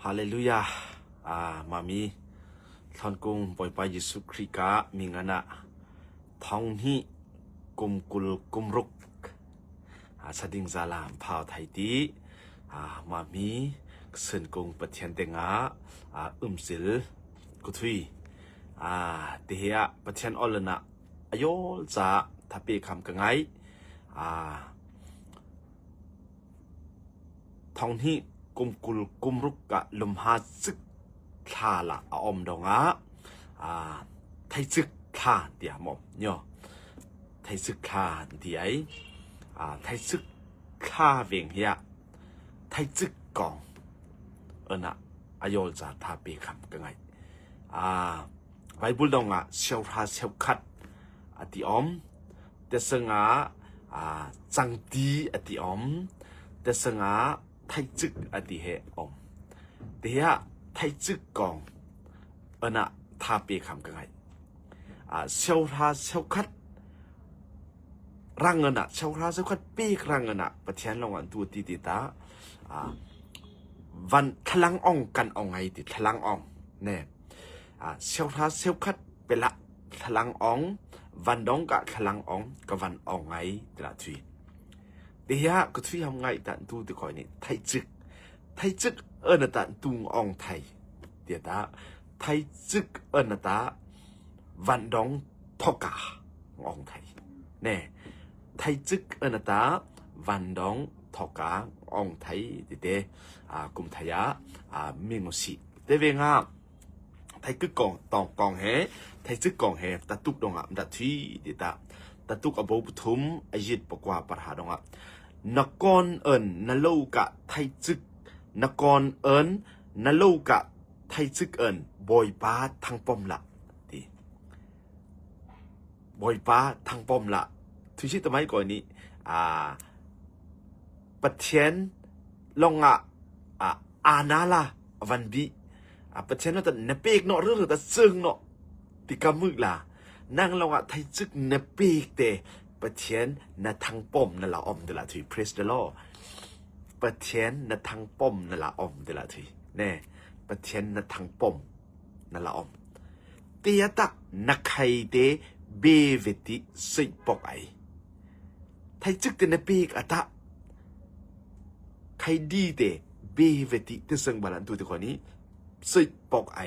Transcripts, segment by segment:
ฮาเลลูยามามีท่านกุงปล่อยไปเยซูคริสต์กะมีงานะท้องนี้กุมกุลกุมรุกสดิงซาลามพาวไทยตีมามีซึ่งกุงปะเทียนเตงาสิลกุทุยเดียปะเทียนออลนะอโยจะทับปีคำกังไงท้องนี้กุมกุลกุมรุกกะลมหาซึกทาละอมดงไทยซึกทาเดียมอมเนาะไทยซึกทาเดียไทยซึกทาเวียงเฮียไทยซึกกองนะอโยจะทาปีคำกังไงไบเบิลดงเชียวทาเชียวคัดติอมแต่สงจังดีติอมแต่สงไทยจึกติเฮอมเดียไทยจึกกองนะทาปีคำกังไงเชียวทาเชียวคัดรังเงินเชียวทาเชียวคัดปีกรังเงินประเทศลงอันตัวติตาวันทลังอ่องกันอ่องไงติทลังอ่องเนี่ยเชียวทาเชียวคัดเป็นละทลังอ่องวันดองกะทลังอ่องกับวันอ่องไงตละทีเดียก็ทุยทำไงตันตูตะคอยนี่ไทยจึกตันตุงอ่องไทยเดียตาไทยจึกตาวันดองทอกาอ่องไทยแน่ไทยจึกตาวันดองทอกาอ่องไทยเดกุมไทยเมงสิเดเวงาไทยกึกกองตองกองเฮไทยจึกกองเฮตะตุกดงดัดทีเดตาตะตุกอบุปทุมอายิดปกว่าปะหาดงนกรนโลกะไทยจึกนกรนโลกะไทยจึกบอยป้าทางป้อมละดีบอยป้าทางป้อมละทุกชิตไม้ก่อนนี้ปัจเจียนลงอานาลาวันบีปัจเจียนเราแต่เนเปกเนาะเรื่องแต่ซึ่งเนาะติกามึกล่ะนั่งลงไทยจึกเนเปกเตประเทียนนะทางป้อมนั่นละอมเดละที praise the Lord ประเทียนนะทางป้อมนั่นละอมเดละทีแน่ประเทียนนะทางป้อมนั่นละอมเตียตะนักไข่เดเบเวติสิปอกไอไทยจึกเตนะปีกอะตะไข่ดีเดเบเวติที่ซึ่งบาลันตัวที่คนนี้สิปอกไอ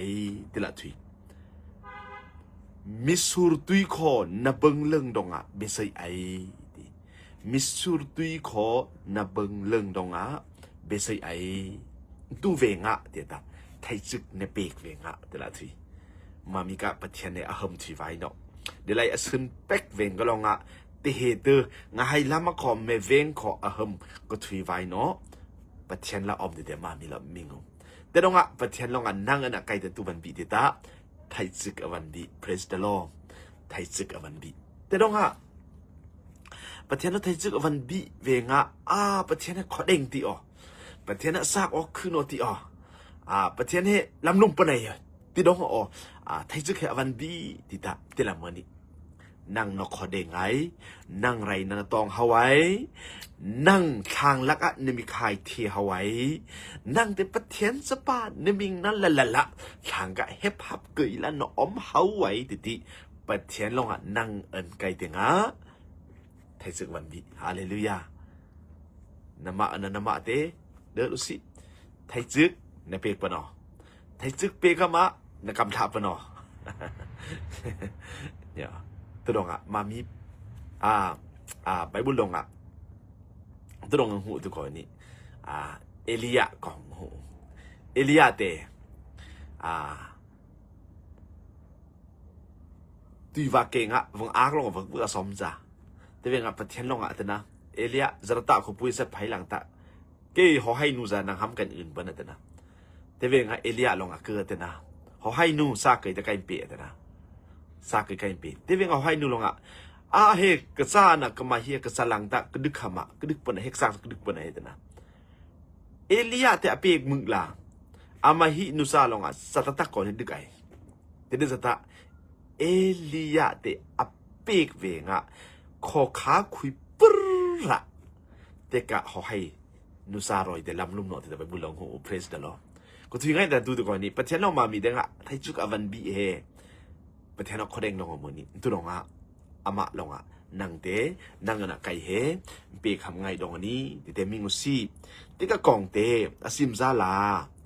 เดละทีมิสูรตุยขอนเบิงเลิงดงเบใส่ไอมิสูรตุยขอนเบิงเลิงดงเบใส่ไอตูเวงเดียตาไทยจึกเนเปกเวงเดละทีมามีกะปะเทียนในอหมทีไว้เนาะเดี๋ยวไล่อซึนเป็กเวงก็ลองเตเฮเตงาให้ละมาขอเมเวงขออหมก็ทีไว้เนาะปะเทียนละอมเดี๋ยวมามีละมิงแต่ดงปะเทียนลองนั่งไกลแต่ตูบันบีเดตาไทยจึกอวันบี praise the Lord ไทยจึกอวันบีแต่ดงประเทศนั้นไทยจึกอวันบีเวงประเทศนั้นขอเด้งติประเทศนั้นซากขึ้นติประเทศนี้ลำลุงปะไหนติดงไทยจึกอวันบีติตาติละมื้อนี้นั่งนขอเด้งไงนั่งไรนันตองเฮาไว้นั่งทางลักนมิคายเทเฮาไว้นั่งแต่ประเทศสปานมิงนั่นละทางกะเฮปฮับเกยละนอมเฮาไว้ติประเทศลงนั่งไกลเตงไทยจึกวันบีฮาเลลูยานามะนามะเตเด้อลุสิไทยจึกในเปกปะเนาะไทยจึกเปกมะในกำทับปะเนาะเนี่ยตัวดงมามีไบเบิลดงตัวดงหูตัวก่อนนี้เอลียะของหูเอลียะเตตุยวาเก่งวังอากลงวังเบื่อสมจ้าแต่เวงประเทศลงแต่นะเอลียะจะตะขบุยเสภายหลังตะเกี่ยเขาให้นูจะนั่งทำกันอื่นบ้างแต่นะแต่เวงเอลียะลงเกิดแต่นะเขาให้นูซากเกิดจะไกลเปียแต่นะซากไกลเปียแต่เวงเขาให้นูลงเฮกษานะก็มาเฮกษาหลังตะกระดึกขมะกระดึกปนเฮกษากระดึกปนแต่นะเอลียะแต่เปียกมึงละมาฮินูซาลงสัตตะก่อนดึกไอแต่เดสัตตะเอลียะแต่เปียกเวงขอขาคุยปรแต่กะเขาให้นุสารอยแต่ลำลุ่มเนาะแต่ไปบุญหลงหู praise the Lord ก็ถึงไงแต่ดูตัวก่อนนี่ประเทศเรามามีเด้งอ่ะไทยจุกอวันบีเฮประเทศเราเขาเด้งลงอ่ะมื้อนี้ตัวลงอ่ะอะมะลงอ่ะนังเตนังอ่ะไกเฮเปคำไงดองอันนี้ติเตมิงซีติกะกองเตอซิมซาลา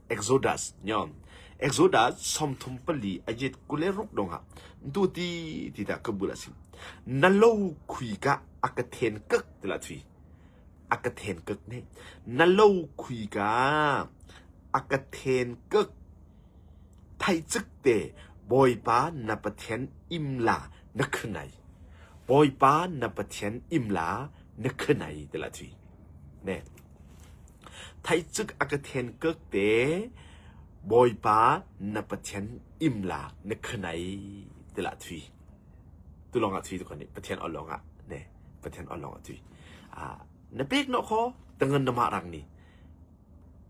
เอ็กโซดัสยอมเอ็กโซดัสสมทุมปลีอจิตกุเลรุกดองอ่ะดูตีติตะกบุลสินัลโลคุยกะอักเทนกึกตละทีอักเทนกึกนี่นัลโลคุยกะอักเทนกึกไทยจึกเตบอยปานับเทนอิมลานักไหนบอยปานับเทนอิมลานักไหนตละทีเนี่ยไทยจึกอักเทนกึกเตบอยปานับเทนอิมลานักไหนตละทีตุลองอ่ะทีทุกคนนี่ประเทศออลองอ่ะเนี่ยประเทศออลองอ่ะทีนเปกเนาะขอตังเงินนมารังนี่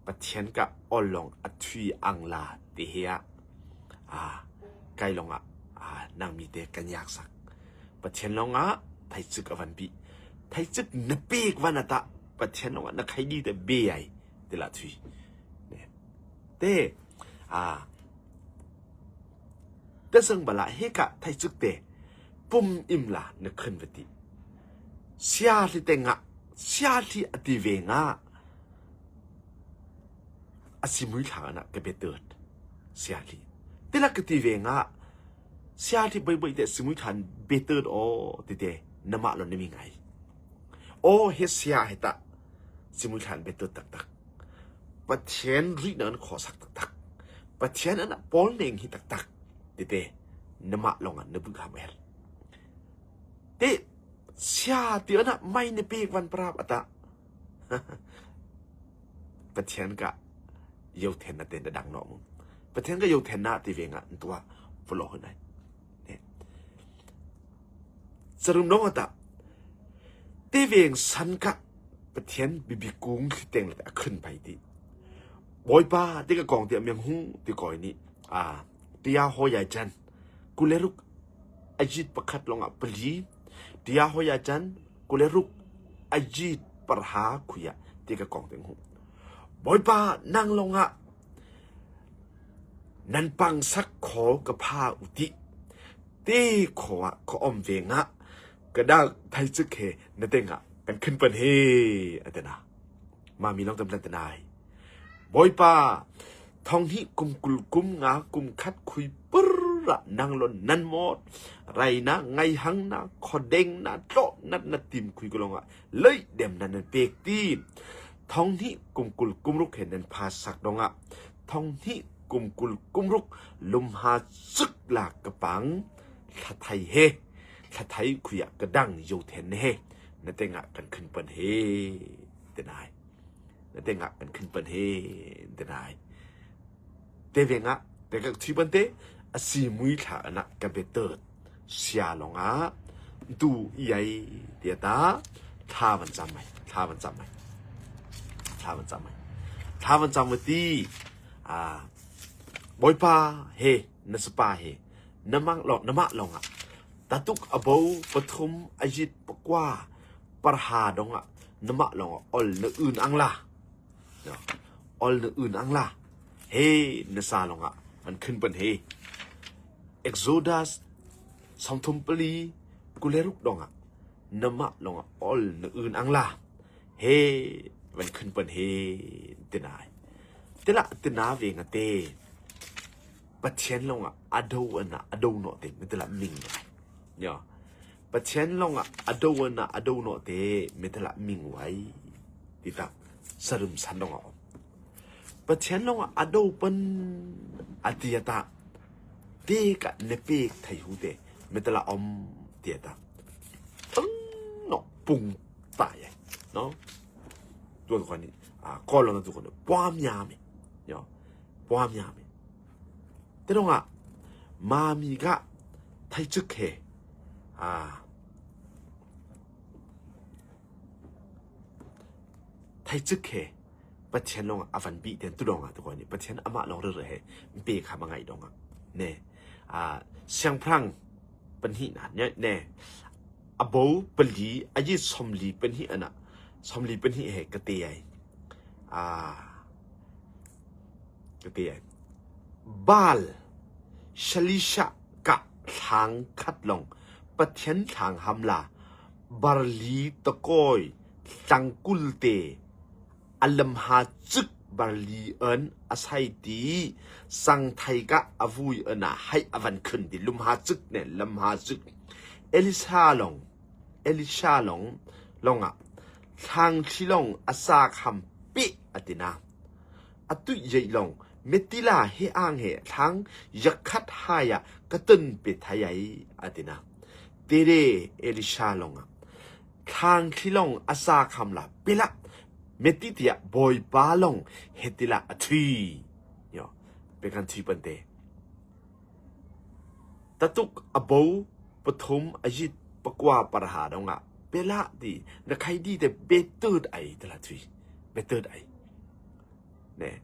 ประเทศกะออลองอ่ะทีอังลาติเฮียไกลองอ่ะนางมีเตกันยากสักประเทศลองอ่ะไทยจึกอวันบีไทยจึกนเปกวันตะประเทศลองอ่ะนักใครดีแต่เบียยเดละทีเนี่ยเตซึ่งบละเฮกะไทยจึกเตปุ่มอิมลานึกขึ้นวติเสียที่เตงะเสียที่อติเวงะอสิมุยทางนะก็เบเติร์ดเสียที่เตละกติเวงะเสียที่บ่อยๆแต่สิมุยทางเบเติร์ดติเตนมะลอนนี่มีไงเฮเสียให้ตะสิมุยทางเบเติร์ดตักๆประเทศรีนั้นขอสักตักๆประเทศนั้นปอลเนงหิตักๆติเตนมะลองนบึกหาเวลเตเสียเตียนะไม่ในปีวันปราบอตะประเทศกะยาวเทนนะเตนดังเนาะมึงประเทศก็ยาวเทนนะตีเวงอ่ะตัวฟลอขึ้นไหนเนี่ยสรุปน้องอตะตีเวงสันกะประเทศบิบิกุ้งที่เต็งเลยขึ้นไปดิบอยป้าที่กะกองเตียเมียงหุ้งที่ก่อยนี่ตียาหอยจันกูเลรุกอาจิตประคัดลงอ่ะปลีตียาหอยจันกูเลรุกอาจิตปรหาคุยะที่กะกองเตียงหุ้งบอยป้านั่งลงอ่ะนันปังสักขอกระพาอุติตีขออมเวงอ่ะกระด้างไทยซึกเคนั่นเต็งอ่ะกันขึ้นเป็นเฮอันเดนะมามีน้องตำรันตนายบอยป้าทองที่กุมกุลกุมงากุมคัดคุยประนั่งลนนันหมดไรนะไงหังนะขอเด้งนะโตนัดนัดติมคุยกันลงอ่ะเลยเด็มนันเปกตีทองที่กุมกุลกุมรุกเห็นนันพาสักดงอ่ะทองที่กุมกุลกุมรุกลุมหาซึกหลากกระปังถ้าไทยเฮถ้าไทยคุยกระดังโยเทนเฮนั่นเต็งอ่ะกันขึ้นเป็นเฮเดนายนั่นเต็งอ่ะกันขึ้นเป็นเฮเดนายเตเวงอ่ะแต่ก็ที่บันเตอสีมุยถานะกับเบเตอร์เสียลงอ่ะดูใหญ่เดียตาท่ามันจำไหมท่ามันจำไหมตีบอยป้าเฮนสปาเฮนมะลองอ่ะตาตุกอโบปฐุมอาจิตปกว่าปรหาดงอ่ะนมะลองออลนอื่นอังลาออลนอื่นอังลาเฮนซาลงอ่ะมันขึ้นเป็นเฮเอ็กโซดัสสมทุมปลีกุเลรุกดงอ่ะนมะลงอ่ะออลนอื่นอังลาเฮมันขึ้นเป็นเฮเตนายเตละเตนาเวงเตปะเชนลงอ่ะอโดนะอโดโนเตมันเตละมิงเนี่ยปะเชนลงอ่ะอโดนะอโดโนเตมันเตละมิงไว้ติตาสรุมสันลงอ่ะปะเชนลงอ่ะอโดเป็นอติยตาเตกะเนเปกไทยฮูเตมันเตละอมเตียตาเนาะปุ่งตายเนาะตัวคนนี้ก็ลองตัวคนนี้ป้อมยามเนาะป้อมยามแต่ตรงมามีกะไทยจึกเคไทยจึกเคประเทศลงอฟันบีเต็นตุดงทุกคนนี่ประเทศอามาลองเรื่อยๆมันเปย์ขามาไงดงเนี่ยเสียงพลังเป็นหินะเนี่ยอโบปลีอายิสมลีเป็นหินะสมลีเป็นหิเหกเตีย เตียบาลชลิชะกะทางคัดลงปะเทียนทางหำลาบารลีตะก้อยจังกุลเตอัลลัมฮาจึกบารลีเอินอาศัยตีสังไทกะอวุยเอินให้อวันขึ้นดิลุมฮาจึกเนี่ยลัมฮาจึกเอลิชาลงอ่ะทางที่ลงอาซาคัมปิอตินาอตุยลงเมติลาเฮอ่างเฮทั้งยักขัดหายะกะตุนเปทายายอตินาเตเรเอลิชาลงอ่ะทางที่ลงอาซาคัมลาเปละเมติเตียบอยบาลงเฮติลาอทุยเนาะเป็นกันทีปันเตตะตุกอโบปฐมอยิตปกว่าปรหาดงอ่ะเปละดีนะใครดีแต่เบเตอร์ไอตะละทุยเบเตอร์ไอเนี่ย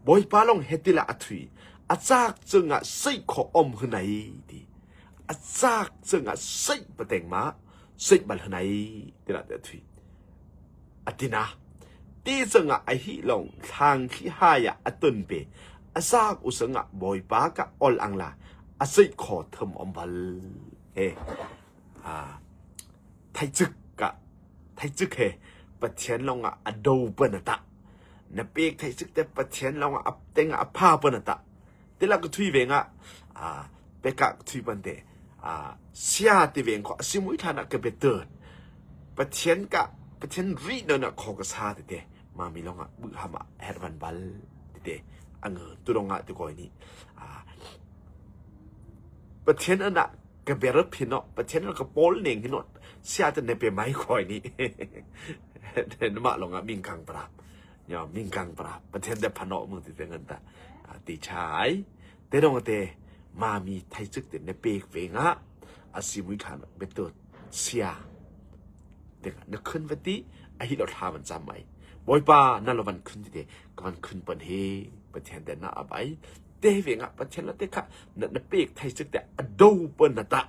บอยปาลงเฮติละอทุยอาจากจึงอ่ะใส่ขออมหือไหนดีอาจากจึงอ่ะใส่ปะเต็งมาใส่บัลหือไหนติละอทุยอตินาตีจึงอ่ะไอฮิลงทางที่หายะอตุนเปอาจากอุสงอ่ะบอยปากะออลอังลาอาใส่ขอเทมอมบัลไทจึกเฮปะเทียนลงอ่ะอโดเปนตะนะเปกไทจึกแต่ปะเทียนลงอ่ะอับเต็งอ่ะพาเปนตะติละก็ทุยเวงอ่ะเปกะทุยปันเตเสียติเวงขอสิมุยทานะกะเบเตอร์ปะเทียนรีเนนะขอกะซาติเตมามีลงอ่ะบึหามะเฮดวันบัลติเตอังตุลงอ่ะตุกอยนี่ปะเทียนอันน่ะกะเบรพินอปะเทียนกะโปลเนงหินอเสียจะในเปไม้คอยนี่เห็นมาลงอ่ะมิงกังปราบยอมมิงกังปราบประเทศเดพนอมึงติเงินตาติชายเตดงเตมามีไทจึกเตในเปกเวงะอาศิมุยขานเบตอเสียเด็กนึกขึ้นวันที่ไอ้ที่เราทำมันจำไหมบอยป้านั่นเราวันขึ้นที่เดกวันขึ้นปันเฮประเทศเดน่าอบายเตเวงะประเทศละเตค่ะในเปกไทจึกเตอดูเปินนตะ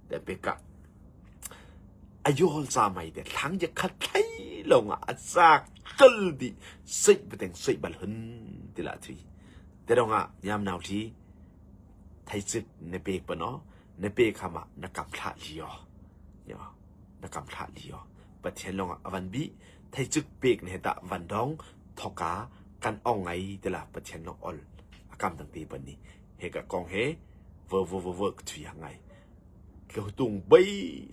แต่เปกะอายุฮอลซาไม่แต่ทั้งจะคัดไทลงอ่ะจากกลดิสิบเป็นสิบบัลหุนติละทีแต่ดงอ่ะยามนาวทีไทยจิตในเปกปะเนาะในเปกคำอ่ะนักกำพลาลีอ๋อเนาะนักกำพลาลีอ๋อประเทศลงอ่ะวันบีไทยจิตเปกในตะวันดองทอกากันอ่องไงติละประเทศลงอลกำตั้งตีปนี้เฮกะกองเฮเวอร์ทุยยังไงเกี่ยวตุงใบ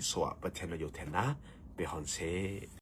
สวะประเทศเราอยู่แทนนะไปฮอนเซ